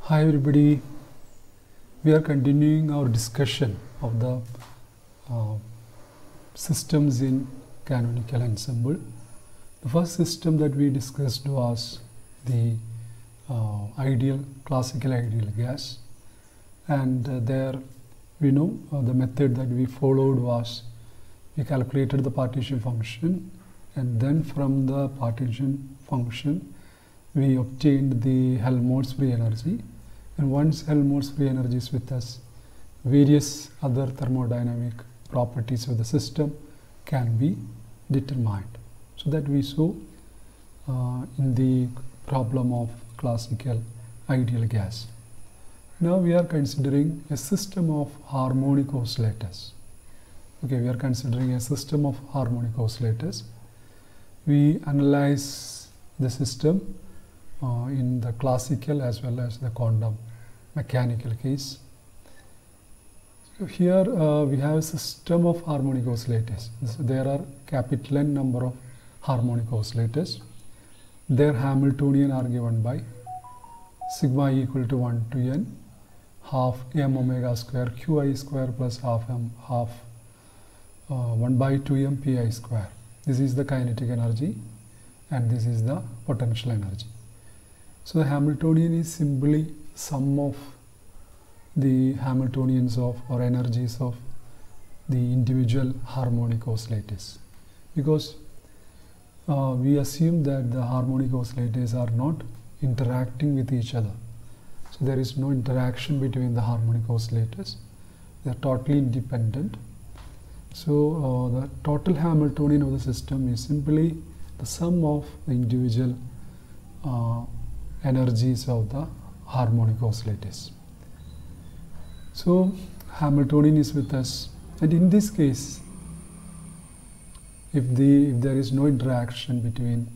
Hi everybody, we are continuing our discussion of the systems in canonical ensemble. The first system that we discussed was the classical ideal gas, and there we know the method that we followed was we calculated the partition function, and then from the partition function we obtained the Helmholtz free energy. And once Helmholtz free energy is with us, various other thermodynamic properties of the system can be determined. So that we saw in the problem of classical ideal gas. Now we are considering a system of harmonic oscillators. Okay, we are considering a system of harmonic oscillators. We analyze the system in the classical as well as the quantum mechanical case. So here we have a system of harmonic oscillators. So there are capital N number of harmonic oscillators. Their Hamiltonian are given by sigma equal to 1 to n half m omega square qi square plus half 1 by 2 m pi square. This is the kinetic energy and this is the potential energy. So the Hamiltonian is simply sum of the Hamiltonians of or energies of the individual harmonic oscillators, because we assume that the harmonic oscillators are not interacting with each other. So there is no interaction between the harmonic oscillators. They are totally independent. So the total Hamiltonian of the system is simply the sum of the individual energies of the harmonic oscillators. So Hamiltonian is with us, and in this case, if there is no interaction between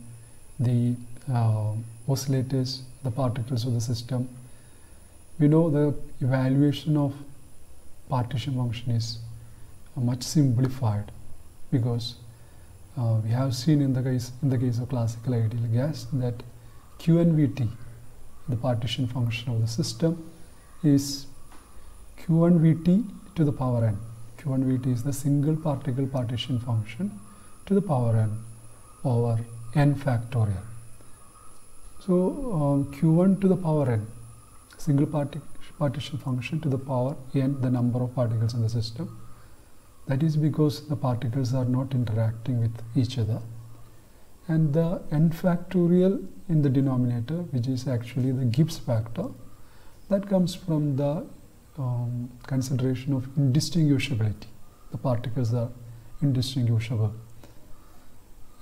the oscillators, the particles of the system, we know the evaluation of partition function is much simplified, because we have seen in the case of classical ideal gas that Q and Vt, the partition function of the system, is Q1 Vt to the power n. Q1 Vt is the single particle partition function to the power n over n factorial. So Q1 to the power n, single partition function to the power n, the number of particles in the system. That is because the particles are not interacting with each other. And the n factorial in the denominator, which is actually the Gibbs factor, that comes from the consideration of indistinguishability. The particles are indistinguishable,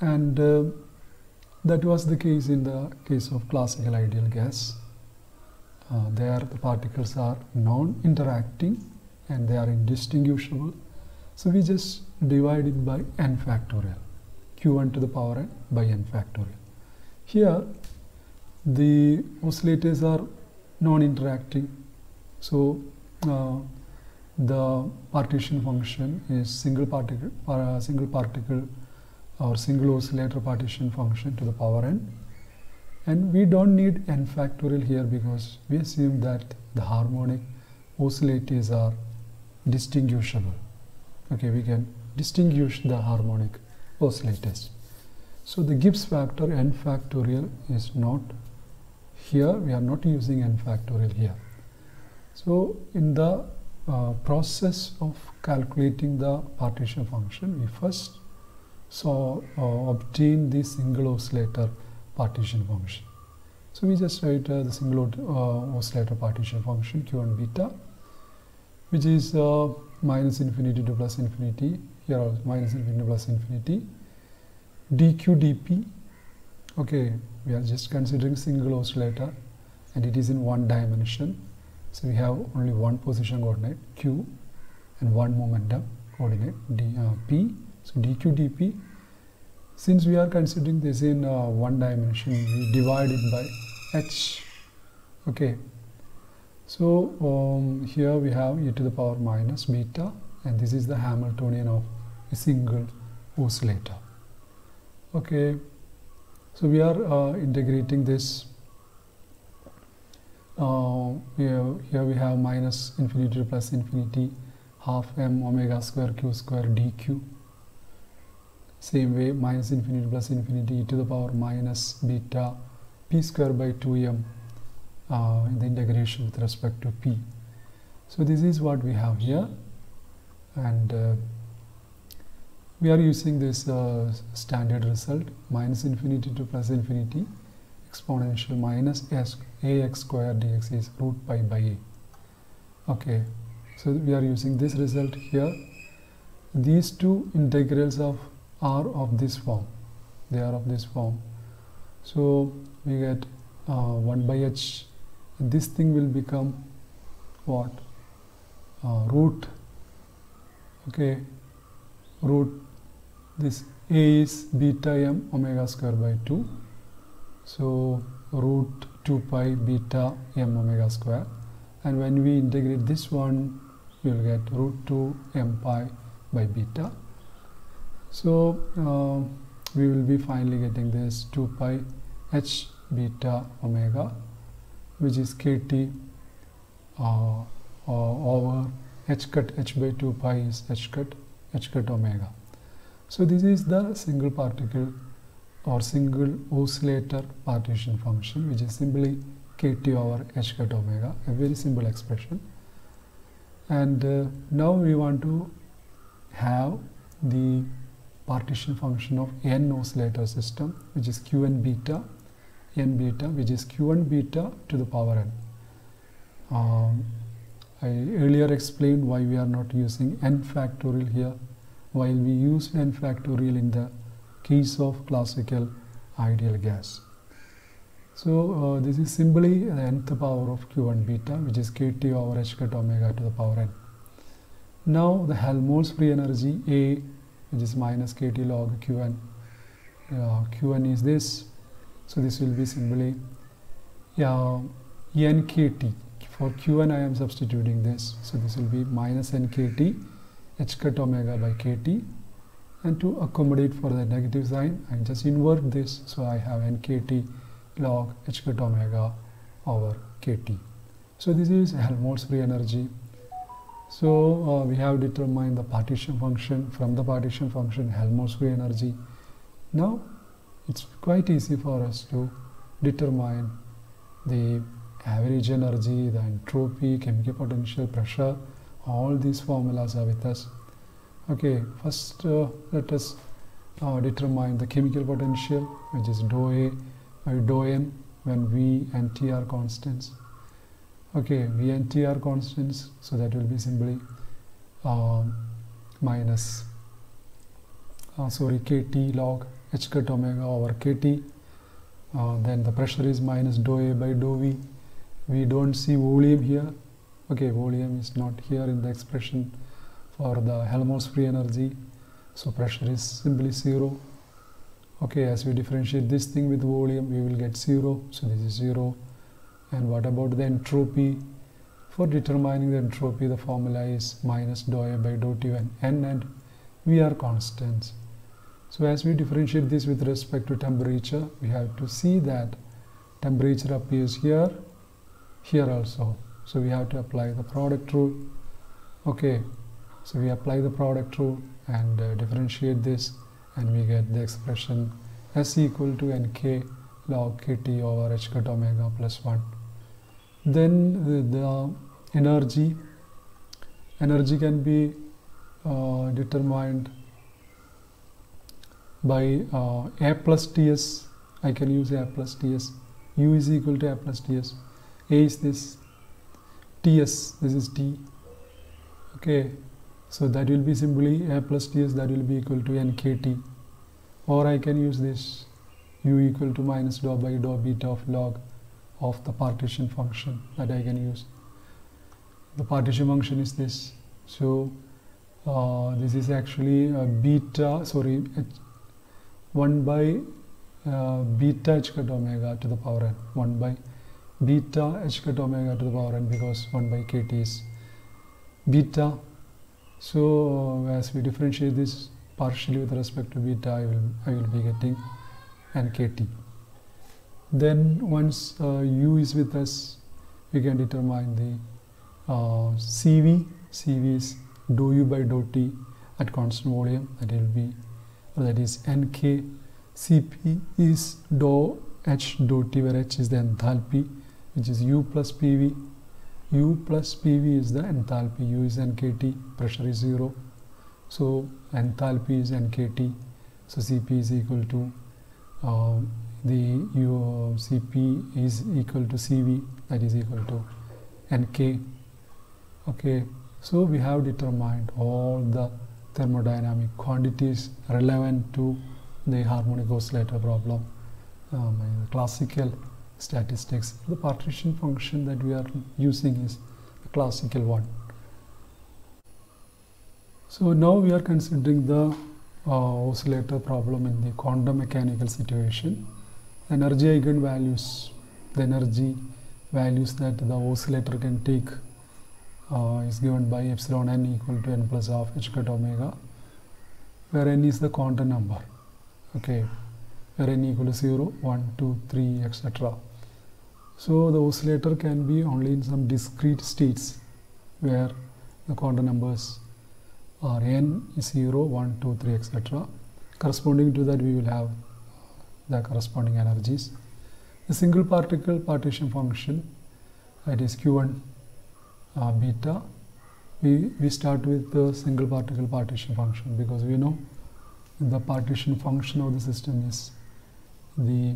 and that was the case in the case of classical ideal gas. There the particles are non-interacting and they are indistinguishable. So we just divide it by n factorial, q1 to the power n by n factorial. Here the oscillators are non-interacting, so the partition function is single particle or single oscillator partition function to the power n, and we don't need n factorial here because we assume that the harmonic oscillators are distinguishable. Okay, we can distinguish the harmonic oscillators. So the Gibbs factor n factorial is not here. We are not using n factorial here. So in the process of calculating the partition function, we first obtain the single oscillator partition function. So we just write the single oscillator partition function q1 beta, which is minus infinity to plus infinity, here also minus infinity to plus infinity, dq dp. Okay, we are just considering single oscillator and it is in one dimension. So we have only one position coordinate q and one momentum coordinate p. So dq dp, since we are considering this in one dimension, we divide it by h. Okay, so here we have e to the power minus beta, and this is the Hamiltonian of a single oscillator. Okay, so we are integrating this here we have minus infinity to plus infinity half m omega square q square dq. Same way, minus infinity plus infinity e to the power minus beta p square by 2m in the integration with respect to p. So this is what we have here, and we are using this standard result, minus infinity to plus infinity exponential minus ax square dx is root pi by a. Okay, so we are using this result here. These two integrals are of this form. They are of this form. So we get 1 by h. This thing will become what? Root. Okay, root. This a is beta m omega square by 2. So root 2 pi beta m omega square, and when we integrate this one, we will get root 2 m pi by beta. So we will be finally getting this 2 pi h beta omega, which is kt over h cut h by 2 pi is h cut omega. So this is the single particle or single oscillator partition function, which is simply kt over h cut omega, a very simple expression. And now we want to have the partition function of n oscillator system, which is qn beta, n beta, which is q1 beta to the power n. I earlier explained why we are not using n factorial here, while we use n factorial in the case of classical ideal gas. So this is simply the nth power of q1 beta, which is kt over h cut omega to the power n. Now the Helmholtz free energy A, which is minus kt log qn. Qn is this, so this will be simply nkt. For qn I am substituting this, so this will be minus nkt h cut omega by kt. And to accommodate for the negative sign, I just invert this, so I have nkt log h cut omega over kt. So this is Helmholtz free energy. So we have determined the partition function. From the partition function, Helmholtz free energy. Now it's quite easy for us to determine the average energy, the entropy, chemical potential, pressure. All these formulas are with us. Okay, first let us determine the chemical potential, which is dou A by dou M when V and T are constants. Okay, V and T are constants, so that will be simply minus kt log h cut omega over kt. Then the pressure is minus dou A by dou V. We don't see volume here. Okay, volume is not here in the expression for the Helmholtz free energy, so pressure is simply 0. Okay, as we differentiate this thing with volume, we will get 0, so this is 0. And what about the entropy? For determining the entropy, the formula is minus dou A by dou T when n and V are constants. So as we differentiate this with respect to temperature, we have to see that temperature appears here, here also. So we have to apply the product rule. Okay, so we apply the product rule and differentiate this, and we get the expression S equal to nk log kt over h cut omega plus 1. Then the energy can be determined by A plus Ts. I can use A plus Ts. U is equal to A plus Ts. A is this, Ts, this is T. Okay, so that will be simply A plus Ts, that will be equal to nkt. Or I can use this, U equal to minus dou by dou beta of log of the partition function, that I can use. The partition function is this. So this is actually beta, 1 by beta h cut omega to the power n, 1 by beta h cut omega to the power n, because 1 by kt is beta. So as we differentiate this partially with respect to beta, I will be getting nkt. Then once u is with us, we can determine the CV. CV is dou U by dou T at constant volume, that will be, that is NK. CP is dou H dou T, where H is the enthalpy, which is U plus PV. U plus PV is the enthalpy, U is NKT, pressure is 0, so enthalpy is NKT, so CP is equal to CP is equal to CV, that is equal to NK. Okay, so we have determined all the thermodynamic quantities relevant to the harmonic oscillator problem, classical statistics. The partition function that we are using is the classical one. So now we are considering the oscillator problem in the quantum mechanical situation. Energy eigenvalues, the energy values that the oscillator can take is given by epsilon n equal to n plus half h cut omega, where n is the quantum number. Okay, where n equal to 0, 1, 2, 3, etc. So the oscillator can be only in some discrete states where the quantum numbers are n is 0, 1, 2, 3, etc. Corresponding to that, we will have the corresponding energies. The single particle partition function, that is Q1 beta. We start with the single particle partition function because we know the partition function of the system is the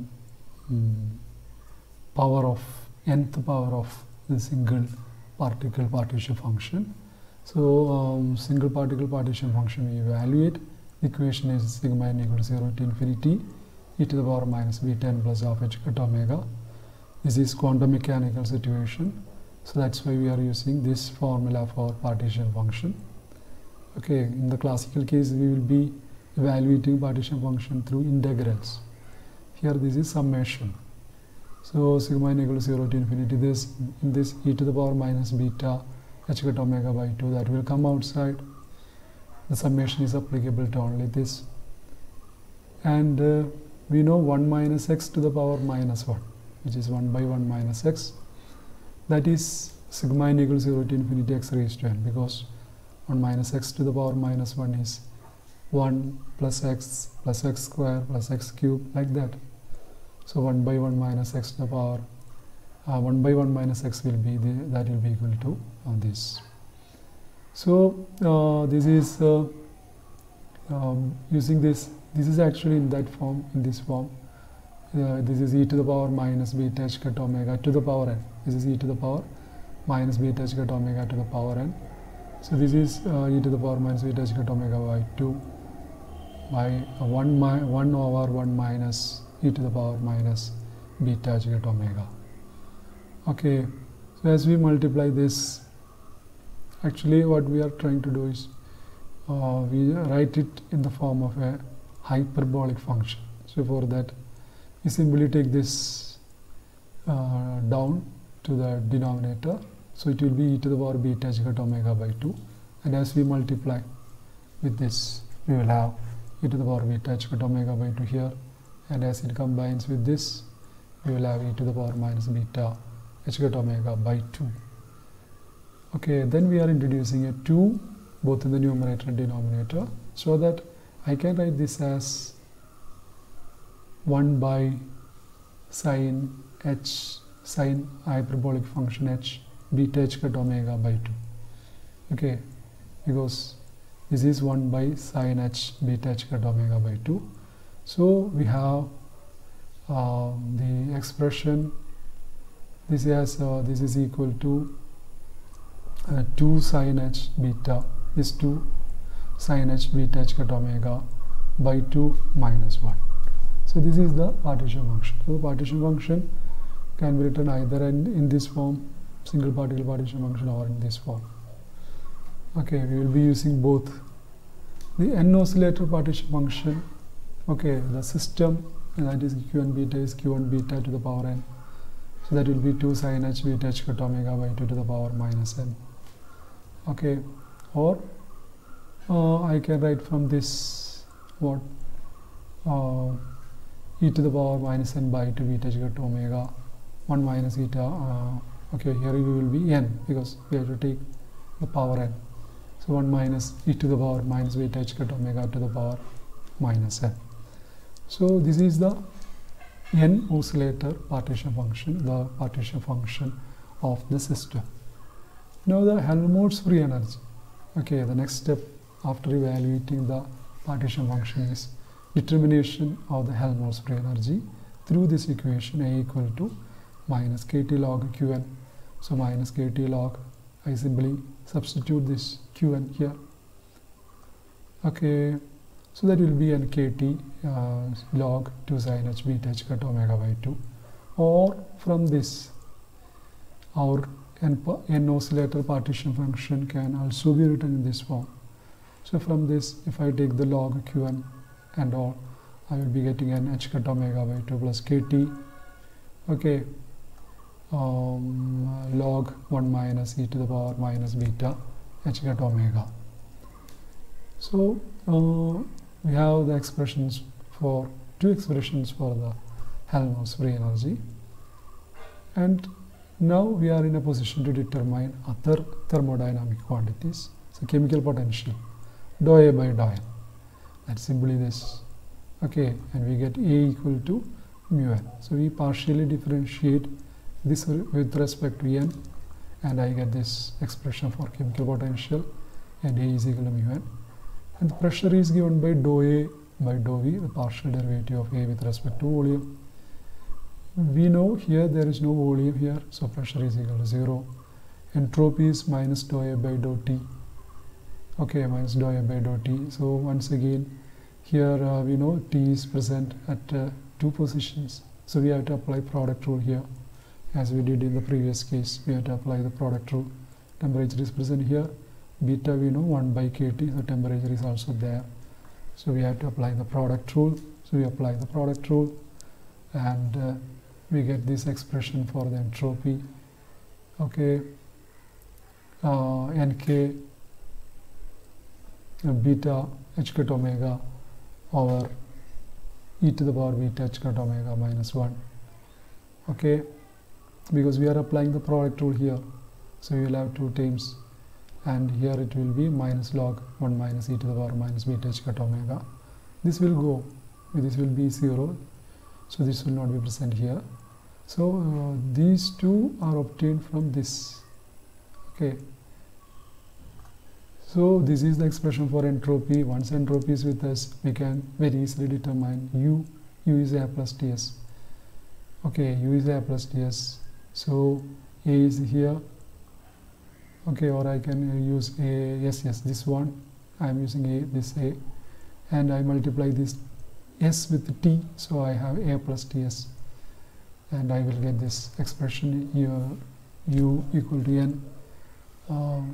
power of nth power of the single particle partition function. So single particle partition function we evaluate. The equation is sigma n equal to 0 to infinity e to the power minus beta n plus half h cut omega. This is quantum mechanical situation. So that's why we are using this formula for partition function. Okay, in the classical case we will be evaluating partition function through integrals. Here this is summation. So sigma n equal to 0 to infinity, this in this e to the power minus beta h cut omega by 2, that will come outside. The summation is applicable to only this. And we know 1 minus x to the power minus 1, which is 1 by 1 minus x. That is sigma n equal to 0 to infinity x raised to n, because 1 minus x to the power minus 1 is 1 plus x square plus x cube, like that. So 1 by 1 minus x to the power 1 by 1 minus x will be that will be equal to this. So this is using this is actually in that form, in this form. This is e to the power minus beta h cut omega to the power n. This is e to the power minus beta h cut omega to the power n. So this is e to the power minus beta h cut omega by 2 by 1 over 1 minus e to the power minus beta h cut omega. Okay, so as we multiply this, actually what we are trying to do is we write it in the form of a hyperbolic function. So for that we simply take this down to the denominator, so it will be e to the power beta h cut omega by 2, and as we multiply with this we will have e to the power beta h cut omega by 2 here, and as it combines with this we will have e to the power minus beta h cut omega by 2. Okay, then we are introducing a 2 both in the numerator and denominator, so that I can write this as 1 by sine h, sine hyperbolic function h beta h cut omega by 2. Okay, because this is 1 by sine h beta h cut omega by 2. So we have the expression, this is equal to 2 sine h beta, this 2 sine h beta h cut omega by 2 minus 1. So this is the partition function. So the partition function can be written either in this form, single particle partition function, or in this form. Okay, we will be using both. The n oscillator partition function, okay, the system, that is q1 beta is q1 beta to the power n. So that will be 2 sine h beta h cut omega by 2 to the power minus n. Okay, or I can write from this what e to the power minus n by 2 beta h cut omega 1 minus eta Okay, here it will be n because we have to take the power n. So 1 minus e to the power minus beta h cut omega to the power minus n. So this is the n oscillator partition function, the partition function of the system. Now the Helmholtz free energy. Okay, the next step after evaluating the partition function is determination of the Helmholtz free energy through this equation, A equal to minus kT log Qn. So minus kT log, I simply substitute this Qn here. Okay, so that will be n kT log 2 sin h beta h cut omega by 2. Or from this, our n oscillator partition function can also be written in this form. So from this, if I take the log Qn and all, I will be getting n h cut omega by 2 plus kT. Okay, log 1 minus e to the power minus beta h cut omega. So we have the expressions for two expressions for the Helmholtz free energy, and now we are in a position to determine other thermodynamic quantities. So chemical potential dou A by dou N, that's simply this. Okay, and we get A equal to mu n. So we partially differentiate this with respect to n, and I get this expression for chemical potential, and A is equal to mu n. And the pressure is given by dou A by dou V, the partial derivative of A with respect to volume. We know here there is no volume here, so pressure is equal to 0. Entropy is minus dou A by dou T. Okay, minus dou A by dou T. So once again, here we know T is present at two positions. So we have to apply product rule here. As we did in the previous case, we have to apply the product rule. Temperature is present here. Beta we know 1 by kT, so temperature is also there. So we have to apply the product rule. So we apply the product rule, and we get this expression for the entropy. Okay, Nk beta h cut omega over e to the power beta h cut omega minus 1. Okay, because we are applying the product rule here, so we will have two terms, and here it will be minus log 1 minus e to the power minus beta h cut omega. This will go, this will be 0, so this will not be present here. So these two are obtained from this. Okay, so this is the expression for entropy. Once entropy is with us, we can very easily determine u is A plus Ts. Okay, u is A plus Ts. So A is here. Okay, or I can use A, yes, this one. I am using A, this A, and I multiply this S with T, so I have A plus Ts, and I will get this expression here, u equal to n,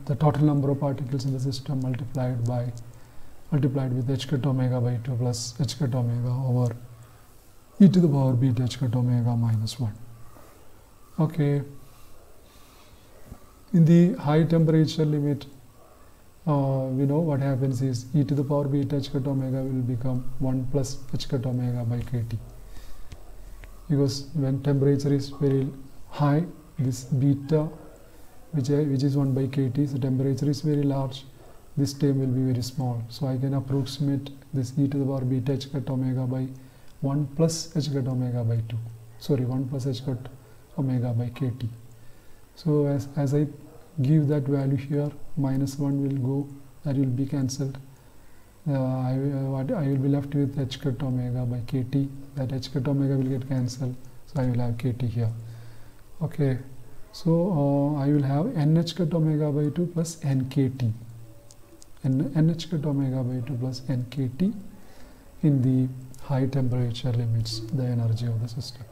the total number of particles in the system multiplied with h cut omega by 2 plus h cut omega over e to the power beta h cut omega minus 1. Okay, in the high temperature limit, we know what happens is e to the power beta h cut omega will become 1 plus h cut omega by kT, because when temperature is very high, this beta which is 1 by kT, so temperature is very large, this term will be very small. So I can approximate this e to the power beta h cut omega by 1 plus h cut omega by 2. Sorry, 1 plus h cut omega by kT. So as I give that value here, minus 1 will go, that will be cancelled. I will be left with h cut omega by kT. That h cut omega will get cancelled, so I will have kT here. Okay, so I will have nh cut omega by 2 plus nkt. nh cut omega by 2 plus nkt in the high temperature limits the energy of the system.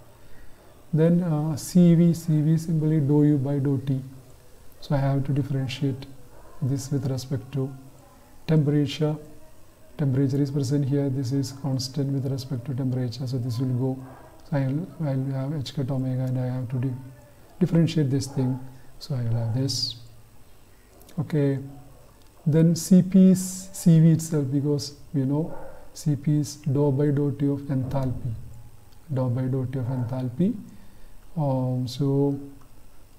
Then Cv simply dou u by dou T. So I have to differentiate this with respect to temperature. Temperature is present here, this is constant with respect to temperature, so this will go. So I will have h cut omega, and I have to differentiate this thing, so I will have this. Okay, then Cp is Cv itself, because we know Cp is dou by dou T of enthalpy. Dou by dou T of enthalpy. So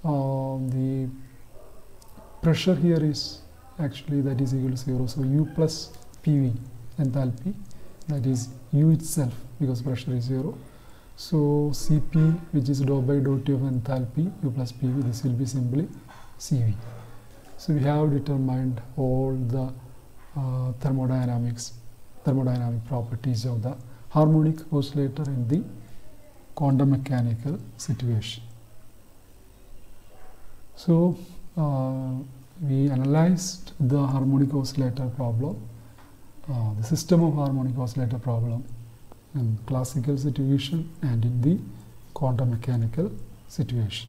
the pressure here is actually that is equal to 0. So U plus PV enthalpy, that is U itself because pressure is 0. So Cp, which is dou by dou T of enthalpy U plus PV, this will be simply Cv. So we have determined all the thermodynamic properties of the harmonic oscillator in the quantum mechanical situation. So we analyzed the harmonic oscillator problem, the system of harmonic oscillator problem in classical situation and in the quantum mechanical situation.